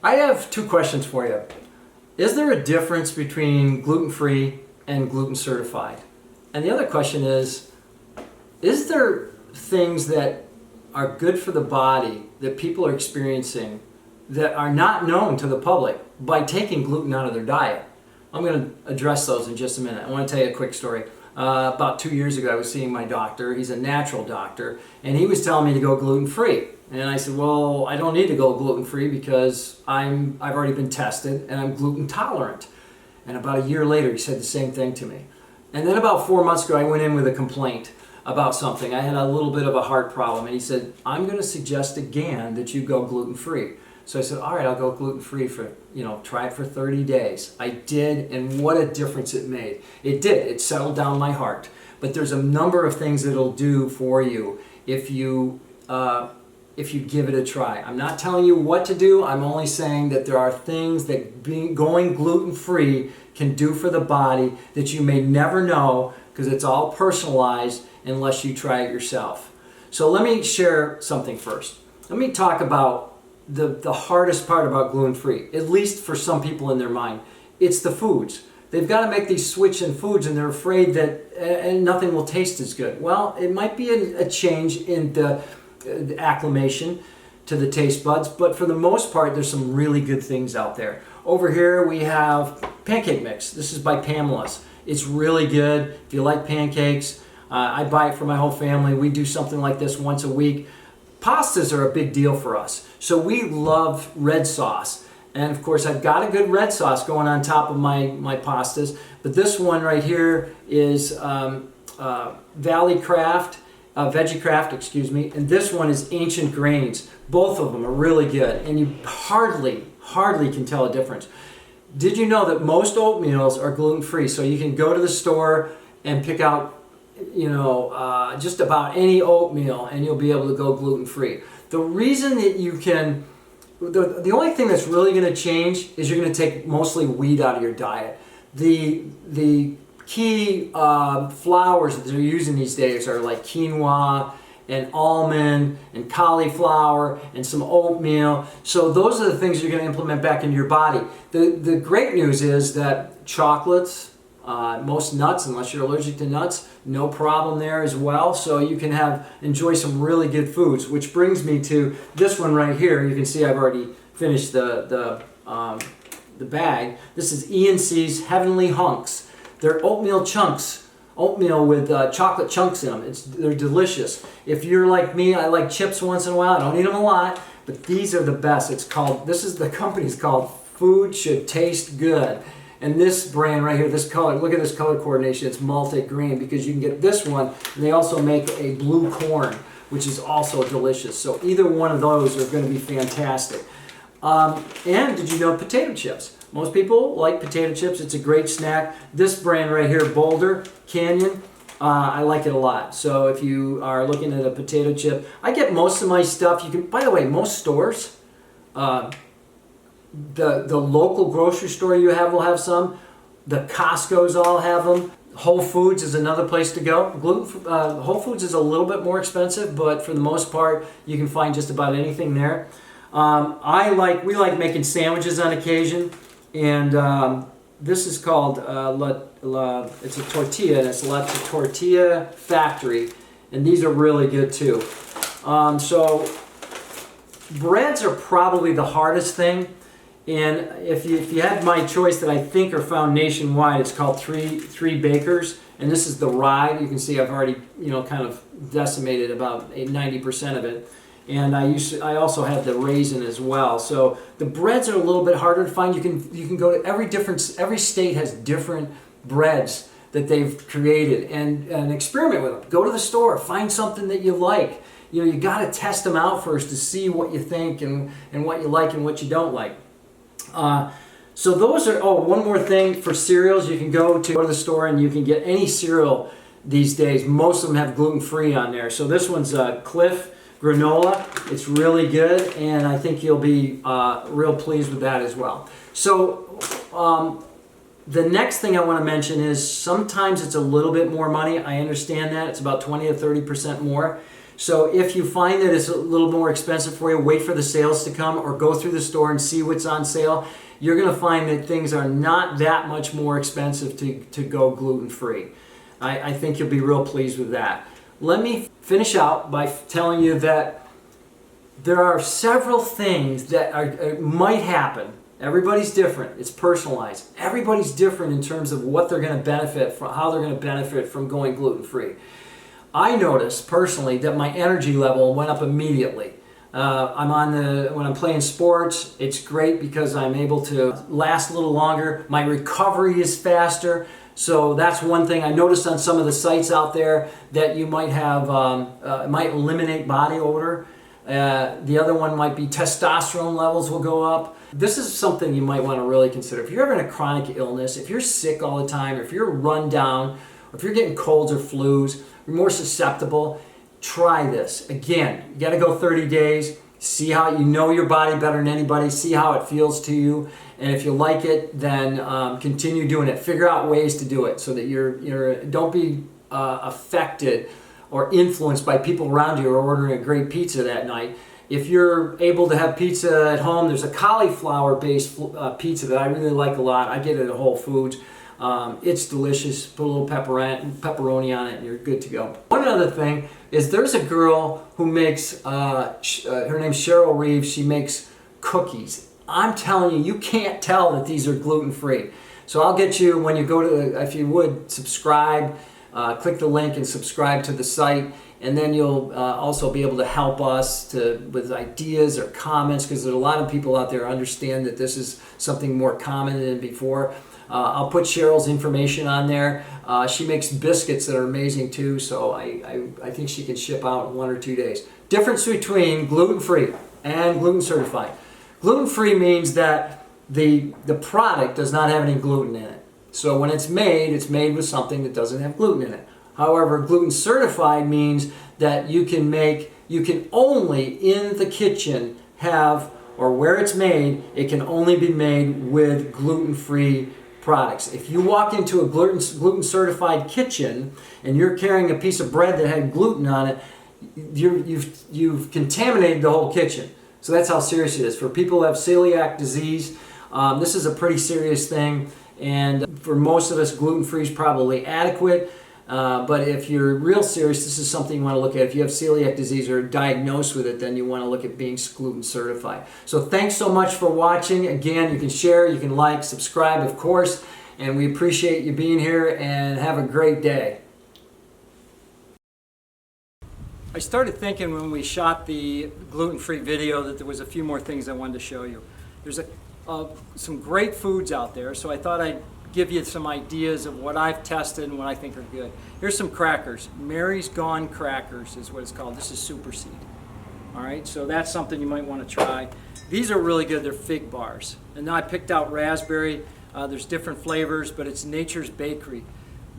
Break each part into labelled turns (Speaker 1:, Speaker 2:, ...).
Speaker 1: I have two questions for you. Is there a difference between gluten-free and gluten certified? And the other question is there things that are good for the body that people are experiencing that are not known to the public by taking gluten out of their diet? I'm going to address those in just a minute. I want to tell you a quick story. About 2 years ago, I was seeing my doctor. He's a natural doctor, and he was telling me to go gluten-free. And I said, well, I don't need to go gluten-free because I've already been tested and I'm gluten tolerant. And about a year later, he said the same thing to me. And then about 4 months ago, I went in with a complaint about something. I had a little bit of a heart problem, and he said, I'm going to suggest again that you go gluten-free. So I said, all right, I'll go gluten-free for, try it for 30 days. I did, and what a difference it made. It did. It settled down my heart. But there's a number of things it'll do for you if you give it a try. I'm not telling you what to do. I'm only saying that there are things that going gluten-free can do for the body that you may never know, because it's all personalized unless you try it yourself. So let me share something first. Let me talk about the hardest part about gluten-free, at least for some people in their mind. It's the foods. They've got to make these switch in foods, and they're afraid that nothing will taste as good. Well, it might be a change in the acclimation to the taste buds, but for the most part, there's some really good things out there. Over here we have pancake mix. This is by Pamela's. It's really good. If you like pancakes, I buy it for my whole family. We do something like this once a week. Pastas are a big deal for us, so we love red sauce. And of course, I've got a good red sauce going on top of my pastas, but this one right here is Valley Craft, Veggie Craft, excuse me, and this one is Ancient Grains. Both of them are really good, and you hardly can tell a difference. Did you know that most oatmeals are gluten-free? So you can go to the store and pick out, just about any oatmeal, and you'll be able to go gluten-free. The reason that you can, the only thing that's really going to change is you're going to take mostly wheat out of your diet. The key flours that they're using these days are like quinoa and almond and cauliflower and some oatmeal. So those are the things you're going to implement back into your body. The great news is that chocolates, most nuts, unless you're allergic to nuts, no problem there as well. So you can enjoy some really good foods, which brings me to this one right here. You can see I've already finished the bag. This is E&C's Heavenly Hunks. They're oatmeal chunks, oatmeal with chocolate chunks in them. They're delicious. If you're like me, I like chips once in a while. I don't eat them a lot, but these are the best. The company's called Food Should Taste Good. And this brand right here, this color, look at this color coordination. It's multi-green because you can get this one. And they also make a blue corn, which is also delicious. So either one of those are going to be fantastic. And did you know potato chips? Most people like potato chips. It's a great snack. This brand right here, Boulder Canyon, I like it a lot. So if you are looking at a potato chip, I get most of my stuff. By the way, most stores, the local grocery store you will have some. The Costco's all have them. Whole Foods is another place to go. Whole Foods is a little bit more expensive, but for the most part, you can find just about anything there. We like making sandwiches on occasion, and this is called it's a tortilla, and it's La Tortilla Factory, and these are really good too. So breads are probably the hardest thing. And if you had my choice that I think are found nationwide, it's called Three Bakers, and this is the rye. You can see I've already kind of decimated about 90% of it, and I also have the raisin as well. So the breads are a little bit harder to find. You can go to every state has different breads that they've created, and experiment with them. Go to the store, find something that you like. You got to test them out first to see what you think and what you like and what you don't like. So those are, one more thing for cereals. You can go to the store and you can get any cereal these days. Most of them have gluten-free on there. So this one's Cliff Granola. It's really good, and I think you'll be real pleased with that as well. So the next thing I want to mention is sometimes it's a little bit more money. I understand that. It's about 20 to 30% more. So if you find that it's a little more expensive for you, wait for the sales to come or go through the store and see what's on sale. You're going to find that things are not that much more expensive to go gluten-free. I think you'll be real pleased with that. Let me finish out by telling you that there are several things that might happen. Everybody's different. It's personalized. Everybody's different in terms of what they're going to benefit from, how they're going to benefit from going gluten-free. I noticed personally that my energy level went up immediately. When I'm playing sports, it's great because I'm able to last a little longer. My recovery is faster. So that's one thing I noticed on some of the sites out there that you might have, might eliminate body odor. The other one might be testosterone levels will go up. This is something you might want to really consider. If you're having a chronic illness, if you're sick all the time, if you're run down, or if you're getting colds or flus, you're more susceptible, try this. Again, you got to go 30 days, see how you know your body better than anybody, see how it feels to you, and if you like it, then continue doing it. Figure out ways to do it so that don't be affected or influenced by people around you who are ordering a great pizza that night. If you're able to have pizza at home, there's a cauliflower-based pizza that I really like a lot. I get it at Whole Foods. It's delicious. Put a little pepperoni on it and you're good to go. One other thing is there's a girl who makes, her name's Cheryl Reeves, she makes cookies. I'm telling you, you can't tell that these are gluten-free. So I'll get you, when you go to, if you would, subscribe, click the link and subscribe to the site, and then you'll also be able to help us with ideas or comments, because there's a lot of people out there who understand that this is something more common than before. I'll put Cheryl's information on there. She makes biscuits that are amazing too, so I think she can ship out in 1 or 2 days. Difference between gluten-free and gluten-certified. Gluten-free means that the product does not have any gluten in it. So when it's made with something that doesn't have gluten in it. However, gluten-certified means that you can only in the kitchen have, or where it's made, it can only be made with gluten-free products. If you walk into a gluten-certified kitchen and you're carrying a piece of bread that had gluten on it, you've contaminated the whole kitchen. So that's how serious it is. For people who have celiac disease, this is a pretty serious thing, and for most of us, gluten-free is probably adequate. But if you're real serious, this is something you want to look at. If you have celiac disease or are diagnosed with it, then you want to look at being gluten certified. So thanks so much for watching. Again, you can share, you can like, subscribe, of course, and we appreciate you being here, and have a great day. I started thinking when we shot the gluten-free video that there was a few more things I wanted to show you. There's some great foods out there, so I thought I'd give you some ideas of what I've tested and what I think are good. Here's some crackers. Mary's Gone crackers is what it's called. This is super seed. All right, so that's something you might want to try. These are really good. They're fig bars. And now I picked out raspberry. There's different flavors, but it's Nature's Bakery.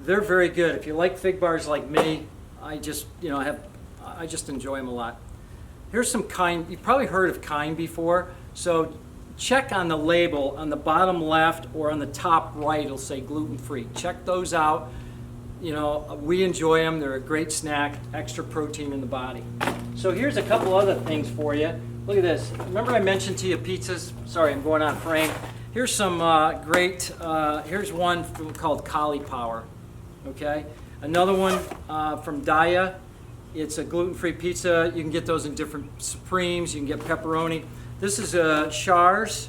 Speaker 1: They're very good. If you like fig bars like me, I just enjoy them a lot. Here's some Kind. You've probably heard of Kind before. So check on the label on the bottom left or on the top right. It'll say gluten-free. Check those out. You know, we enjoy them. They're a great snack, extra protein in the body. So here's a couple other things for you. Look at this. Remember I mentioned to you pizzas? Sorry, I'm going on frame. Here's some here's one called Cauliflower. Okay. Another one from Daya. It's a gluten-free pizza. You can get those in different supremes. You can get pepperoni. This is a Char's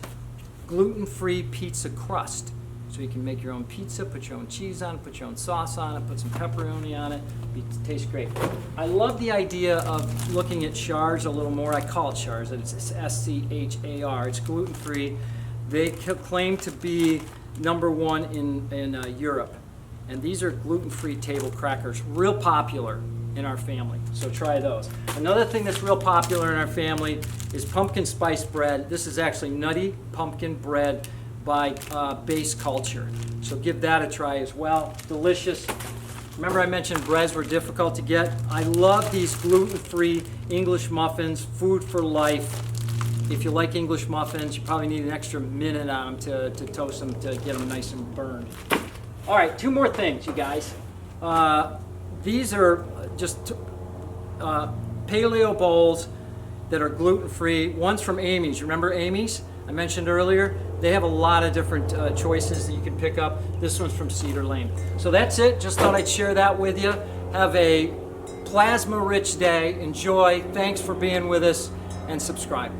Speaker 1: gluten-free pizza crust. So you can make your own pizza, put your own cheese on it, put your own sauce on it, put some pepperoni on it. It tastes great. I love the idea of looking at Char's a little more. I call it Char's. It's S-C-H-A-R. It's gluten-free. They claim to be #1 in Europe. And these are gluten-free table crackers, real popular in our family, so try those. Another thing that's real popular in our family is pumpkin spice bread. This is actually nutty pumpkin bread by Base Culture, so give that a try as well. Delicious. Remember I mentioned breads were difficult to get? I love these gluten-free English muffins, food for life. If you like English muffins, you probably need an extra minute on them to toast them to get them nice and burned. All right, 2 more things, you guys. These are just paleo bowls that are gluten-free. One's from Amy's. Remember Amy's? I mentioned earlier. They have a lot of different choices that you can pick up. This one's from Cedar Lane. So that's it. Just thought I'd share that with you. Have a plasma-rich day. Enjoy. Thanks for being with us, and subscribe.